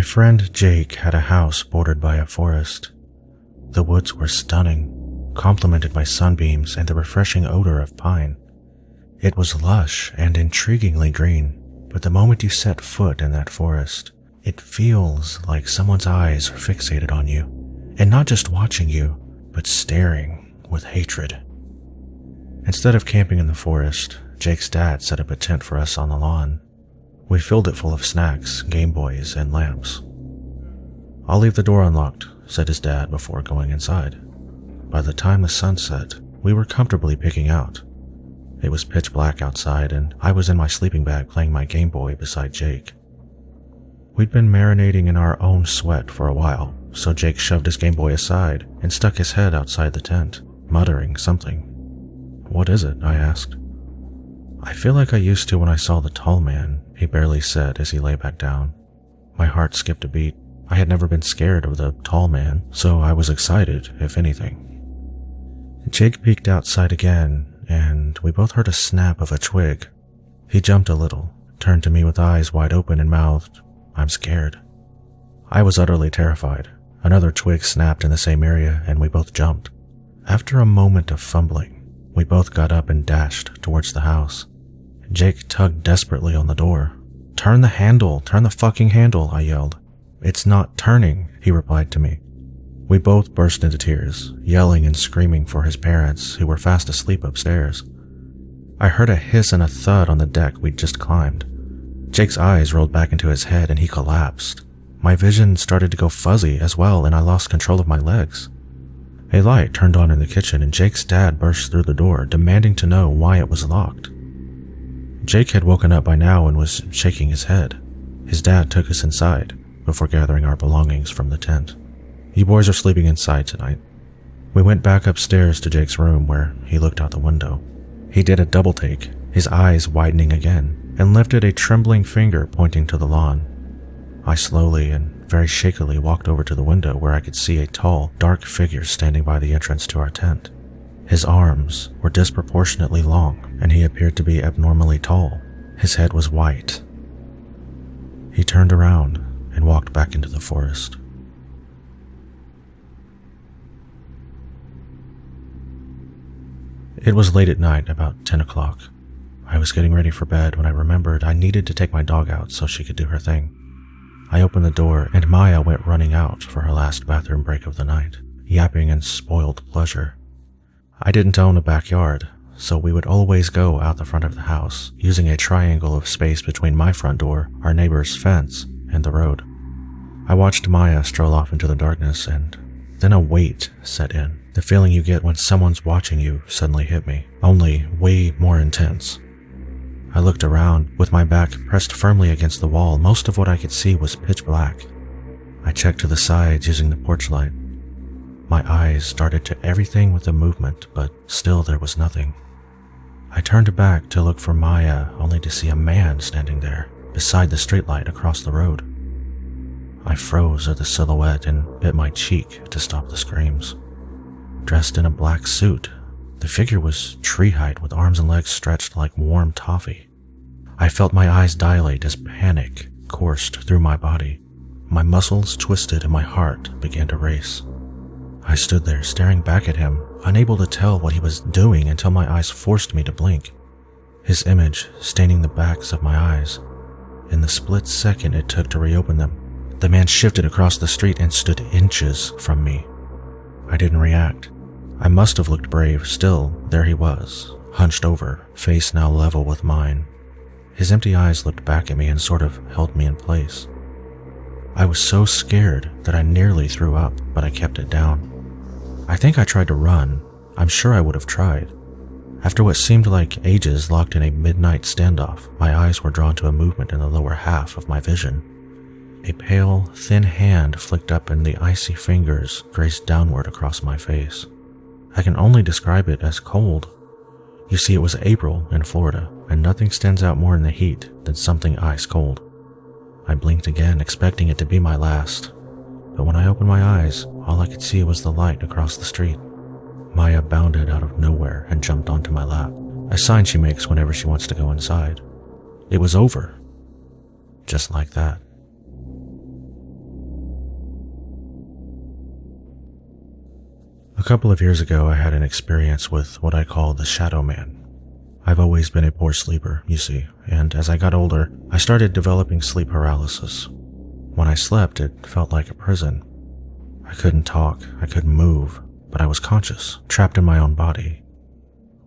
My friend Jake had a house bordered by a forest. The woods were stunning, complemented by sunbeams and the refreshing odor of pine. It was lush and intriguingly green, but the moment you set foot in that forest, it feels like someone's eyes are fixated on you, and not just watching you, but staring with hatred. Instead of camping in the forest, Jake's dad set up a tent for us on the lawn. We filled it full of snacks, Game Boys, and lamps. "I'll leave the door unlocked," said his dad before going inside. By the time the sun set, we were comfortably picking out. It was pitch black outside, and I was in my sleeping bag playing my Game Boy beside Jake. We'd been marinating in our own sweat for a while, so Jake shoved his Game Boy aside and stuck his head outside the tent, muttering something. "What is it?" I asked. "I feel like I used to when I saw the tall man," he barely said as he lay back down. My heart skipped a beat. I had never been scared of the tall man, so I was excited, if anything. Jake peeked outside again, and we both heard a snap of a twig. He jumped a little, turned to me with eyes wide open and mouthed, "I'm scared." I was utterly terrified. Another twig snapped in the same area, and we both jumped. After a moment of fumbling, we both got up and dashed towards the house. Jake tugged desperately on the door. "Turn the handle! Turn the fucking handle!" I yelled. "It's not turning," he replied to me. We both burst into tears, yelling and screaming for his parents, who were fast asleep upstairs. I heard a hiss and a thud on the deck we'd just climbed. Jake's eyes rolled back into his head and he collapsed. My vision started to go fuzzy as well, and I lost control of my legs. A light turned on in the kitchen, and Jake's dad burst through the door, demanding to know why it was locked. Jake had woken up by now and was shaking his head. His dad took us inside, before gathering our belongings from the tent. "You boys are sleeping inside tonight." We went back upstairs to Jake's room, where he looked out the window. He did a double take, his eyes widening again, and lifted a trembling finger pointing to the lawn. I slowly and very shakily walked over to the window, where I could see a tall, dark figure standing by the entrance to our tent. His arms were disproportionately long, and he appeared to be abnormally tall. His head was white. He turned around and walked back into the forest. It was late at night, about 10 o'clock. I was getting ready for bed when I remembered I needed to take my dog out so she could do her thing. I opened the door, and Maya went running out for her last bathroom break of the night, yapping in spoiled pleasure. I didn't own a backyard, so we would always go out the front of the house, using a triangle of space between my front door, our neighbor's fence, and the road. I watched Maya stroll off into the darkness, and then a weight set in. The feeling you get when someone's watching you suddenly hit me, only way more intense. I looked around, with my back pressed firmly against the wall. Most of what I could see was pitch black. I checked to the sides using the porch light. My eyes started to everything with the movement, but still there was nothing. I turned back to look for Maya, only to see a man standing there, beside the streetlight across the road. I froze at the silhouette and bit my cheek to stop the screams. Dressed in a black suit, the figure was tree-height with arms and legs stretched like warm toffee. I felt my eyes dilate as panic coursed through my body. My muscles twisted and my heart began to race. I stood there staring back at him, unable to tell what he was doing until my eyes forced me to blink, his image staining the backs of my eyes. In the split second it took to reopen them, the man shifted across the street and stood inches from me. I didn't react. I must have looked brave. Still, there he was, hunched over, face now level with mine. His empty eyes looked back at me and sort of held me in place. I was so scared that I nearly threw up, but I kept it down. I think I tried to run. I'm sure I would have tried. After what seemed like ages locked in a midnight standoff, my eyes were drawn to a movement in the lower half of my vision. A pale, thin hand flicked up and the icy fingers grazed downward across my face. I can only describe it as cold. You see, it was April in Florida, and nothing stands out more in the heat than something ice cold. I blinked again, expecting it to be my last, but when I opened my eyes, all I could see was the light across the street. Maya bounded out of nowhere and jumped onto my lap, a sign she makes whenever she wants to go inside. It was over. Just like that. couple of years ago, I had an experience with what I call the shadow man. I've always been a poor sleeper, you see, and as I got older, I started developing sleep paralysis. When I slept, it felt like a prison. I couldn't talk, I couldn't move, but I was conscious, trapped in my own body.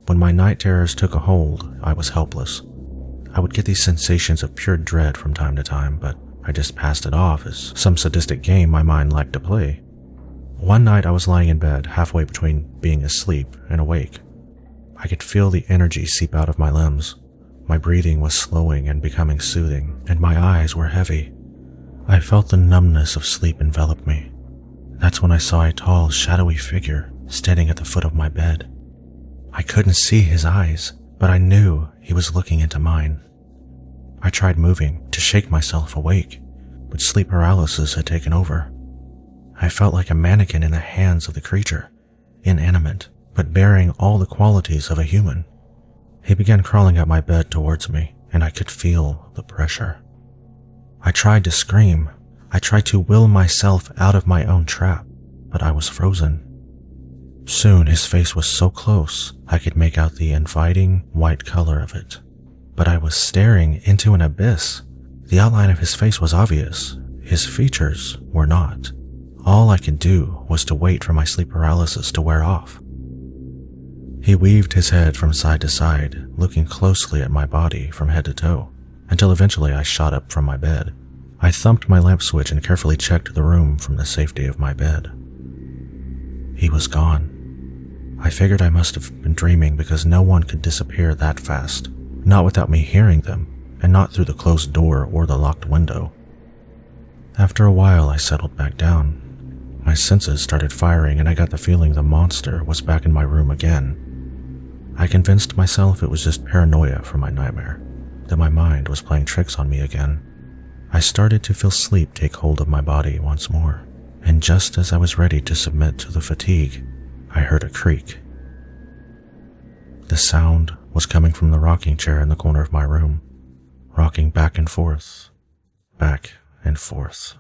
When my night terrors took a hold, I was helpless. I would get these sensations of pure dread from time to time, but I just passed it off as some sadistic game my mind liked to play. One night I was lying in bed, halfway between being asleep and awake. I could feel the energy seep out of my limbs. My breathing was slowing and becoming soothing, and my eyes were heavy. I felt the numbness of sleep envelop me. That's when I saw a tall, shadowy figure standing at the foot of my bed. I couldn't see his eyes, but I knew he was looking into mine. I tried moving to shake myself awake, but sleep paralysis had taken over. I felt like a mannequin in the hands of the creature, inanimate, but bearing all the qualities of a human. He began crawling up my bed towards me, and I could feel the pressure. I tried to scream. I tried to will myself out of my own trap, but I was frozen. Soon his face was so close I could make out the inviting white color of it, but I was staring into an abyss. The outline of his face was obvious. His features were not. All I could do was to wait for my sleep paralysis to wear off. He weaved his head from side to side, looking closely at my body from head to toe, until eventually I shot up from my bed. I thumped my lamp switch and carefully checked the room from the safety of my bed. He was gone. I figured I must have been dreaming because no one could disappear that fast, not without me hearing them, and not through the closed door or the locked window. After a while, I settled back down. My senses started firing and I got the feeling the monster was back in my room again. I convinced myself it was just paranoia from my nightmare, that my mind was playing tricks on me again. I started to feel sleep take hold of my body once more, and just as I was ready to submit to the fatigue, I heard a creak. The sound was coming from the rocking chair in the corner of my room, rocking back and forth, back and forth.